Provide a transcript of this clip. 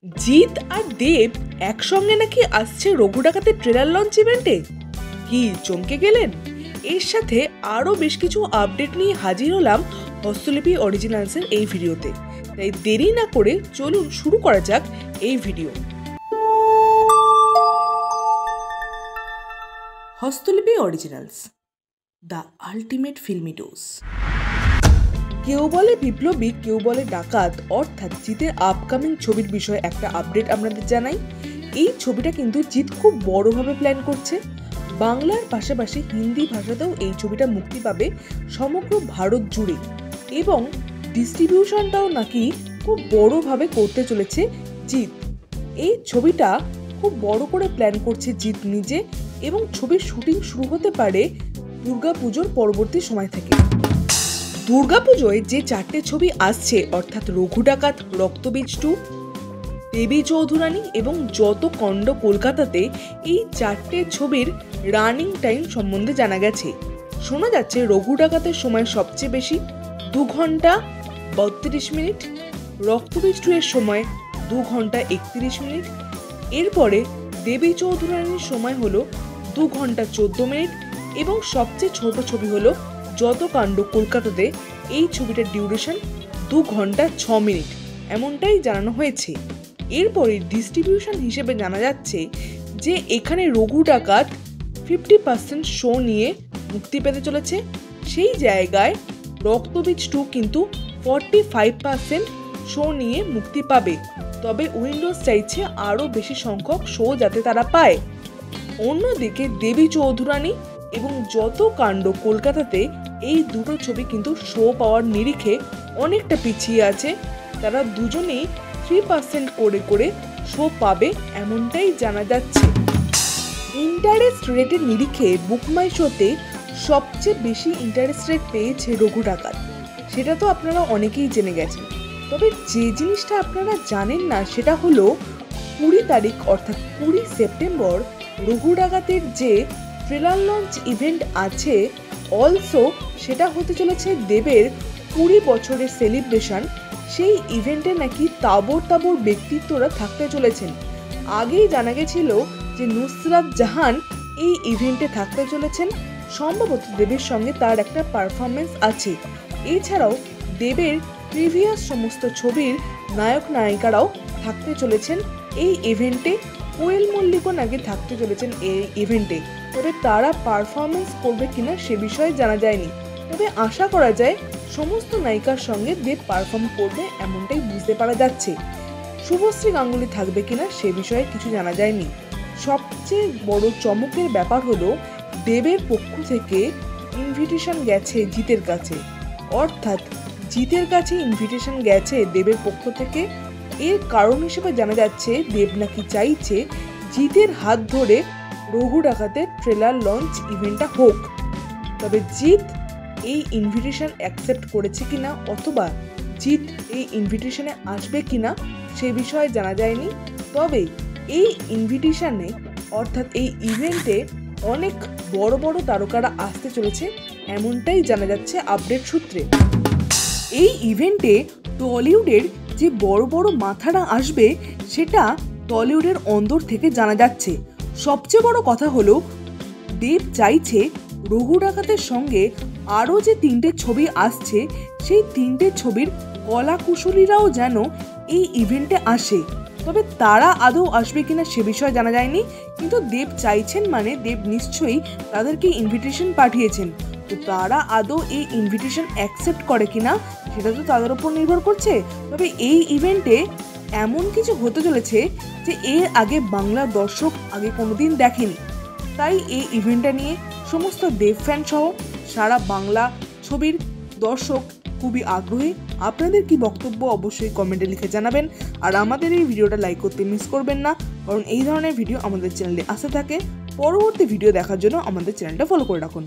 জিৎ আর দেব একসঙ্গে নাকি আসছে রঘু ডাকাতের ট্রেলার লঞ্চ ইভেন্টে। কি চমকে গেলেন? এর সাথে আরও বেশ কিছু আপডেট নিয়ে হাজির হলাম হস্তলিপি অরিজিনালসের এই ভিডিওতে। তাই দেরি না করে চলুন শুরু করা যাক এই video. Hastalipi originals, the ultimate filmy dose. কেউ বলে বিপ্লবী, কেউ বলে ডাকাত, অর্থাৎ জিতের আপকামিং ছবির বিষয়ে একটা আপডেট আপনাদের জানাই। এই ছবিটা কিন্তু জিৎ খুব বড়ভাবে প্ল্যান করছে। বাংলার পাশাপাশি হিন্দি ভাষাতেও এই ছবিটা মুক্তি পাবে সমগ্র ভারত জুড়ে, এবং ডিস্ট্রিবিউশনটাও নাকি খুব বড়ভাবে করতে চলেছে জিৎ। এই ছবিটা খুব বড় করে প্ল্যান করছে জিৎ নিজে, এবং ছবির শুটিং শুরু হতে পারে দুর্গাপুজোর পরবর্তী সময় থেকে। দুর্গাপুজোয় যে 4টে ছবি আসছে, অর্থাৎ রঘু ডাকাত, রক্তবীজ 2, দেবী চৌধুরানী এবং যত কণ্ড কলকাতাতে, এই 4টে ছবির রানিং টাইম সম্বন্ধে জানা গেছে। শোনা যাচ্ছে রঘু ডাকাতের সময় সবচেয়ে বেশি 2 ঘন্টা 32 মিনিট, রক্তবীজ 2 এর সময় 2 ঘন্টা 31 মিনিট, এরপরে দেবী চৌধুরানীর সময় হলো 2 ঘন্টা 14 মিনিট, এবং সবচেয়ে ছোট ছবি হলো যত কাণ্ড কলকাতাতে, এই ছবিটার ডিউরেশন 2 ঘন্টা 6 মিনিট, এমনটাই জানানো হয়েছে। এরপরে ডিস্ট্রিবিউশন হিসেবে জানা যাচ্ছে যে এখানে রঘু ডাকাত 50% শো নিয়ে মুক্তি পেতে চলেছে, সেই জায়গায় রক্তবীজ 2 কিন্তু 45% শো নিয়ে মুক্তি পাবে। তবে উইন্ডোজ চাইছে আরও বেশি সংখ্যক শো যাতে তারা পায়। অন্যদিকে দেবী চৌধুরানী এবং যত কাণ্ড কলকাতাতে, এই দুটো ছবি কিন্তু শো পাওয়ার নিরিখে অনেকটা পিছিয়ে আছে। তারা দুজনেই 3% করে শো পাবে, এমনটাই জানা যাচ্ছে। ইন্টারেস্ট রেটের নিরিখে বুকমাই শোতে সবচেয়ে বেশি ইন্টারেস্ট রেট পেয়েছে রঘু ডাকাত, সেটা তো আপনারা অনেকেই জেনে গেছেন। তবে যে জিনিসটা আপনারা জানেন না সেটা হলো 20 তারিখ অর্থাৎ 20 সেপ্টেম্বর রঘু ডাকাতের যে ট্রেলার লঞ্চ ইভেন্ট আছে, অলসো সেটা হতে চলেছে দেবের 20 বছরের সেলিব্রেশন। সেই ইভেন্টে নাকি তাবর ব্যক্তিত্বরা থাকতে চলেছেন। আগেই জানা গেছিল যে নুসরাত জাহান এই ইভেন্টে থাকতে চলেছেন, সম্ভবত দেবের সঙ্গে তার একটা পারফরমেন্স আছে। এছাড়াও দেবের প্রিভিয়াস সমস্ত ছবির নায়ক নায়িকারাও থাকতে চলেছেন এই ইভেন্টে। কোয়েল মল্লিকও নাকি থাকতে চলেছেন এই ইভেন্টে, তবে তারা পারফরমেন্স করবে কিনা সে বিষয়ে জানা যায়নি। তবে আশা করা যায় সমস্ত নায়িকার সঙ্গে দেব পারফর্ম করবে, এমনটাই বুঝতে পারা যাচ্ছে। শুভশ্রী গাঙ্গুলি থাকবে কিনা সে বিষয়ে কিছু জানা যায়নি। সবচেয়ে বড় চমকের ব্যাপার হলো দেবের পক্ষ থেকে ইনভিটেশন গেছে জিতের কাছে, অর্থাৎ জিতের কাছে ইনভিটেশন গেছে দেবের পক্ষ থেকে। এর কারণ হিসেবে জানা যাচ্ছে দেব নাকি চাইছে জিতের হাত ধরে রঘু ডাকাতের ট্রেলার লঞ্চ ইভেন্টটা হোক। তবে জিৎ এই ইনভিটেশন অ্যাকসেপ্ট করেছে কিনা, অথবা জিৎ এই ইনভিটেশনে আসবে কিনা সে বিষয়ে জানা যায়নি। তবে এই ইনভিটেশনে অর্থাৎ এই ইভেন্টে অনেক বড় বড় তারকারা আসতে চলেছে, এমনটাই জানা যাচ্ছে আপডেট সূত্রে। এই ইভেন্টে টলিউডের যে বড় বড় মাথারা আসবে সেটা টলিউডের অন্দর থেকে জানা যাচ্ছে। সবচেয়ে বড় কথা হলো দেব চাইছে রঘু ডাকাতের সঙ্গে আরও যে 3টে ছবি আসছে, সেই 3টে ছবির কলা কুশলীরাও যেন এই ইভেন্টে আসে। তবে তারা আদৌ আসবে কিনা সে বিষয়ে জানা যায়নি, কিন্তু দেব চাইছেন মানে দেব নিশ্চয়ই তাদেরকে ইনভিটেশন পাঠিয়েছেন। তো তারা আদৌ এই ইনভিটেশন অ্যাকসেপ্ট করে কিনা সেটা তো তাদের উপর নির্ভর করছে। তবে এই ইভেন্টে এমন কিছু হতে চলেছে যে এর আগে বাংলার দর্শক আগে কোনোদিন দেখেনি। তাই এই ইভেন্টটা নিয়ে সমস্ত দেব ফ্যান সহ সারা বাংলা ছবির দর্শক খুবই আগ্রহী। আপনাদের কি বক্তব্য অবশ্যই কমেন্টে লিখে জানাবেন, আর আমাদের এই ভিডিওটা লাইক করতে মিস করবেন না, কারণ এই ধরনের ভিডিও আমাদের চ্যানেলে আসতে থাকে। পরবর্তী ভিডিও দেখার জন্য আমাদের চ্যানেলটা ফলো করে রাখুন।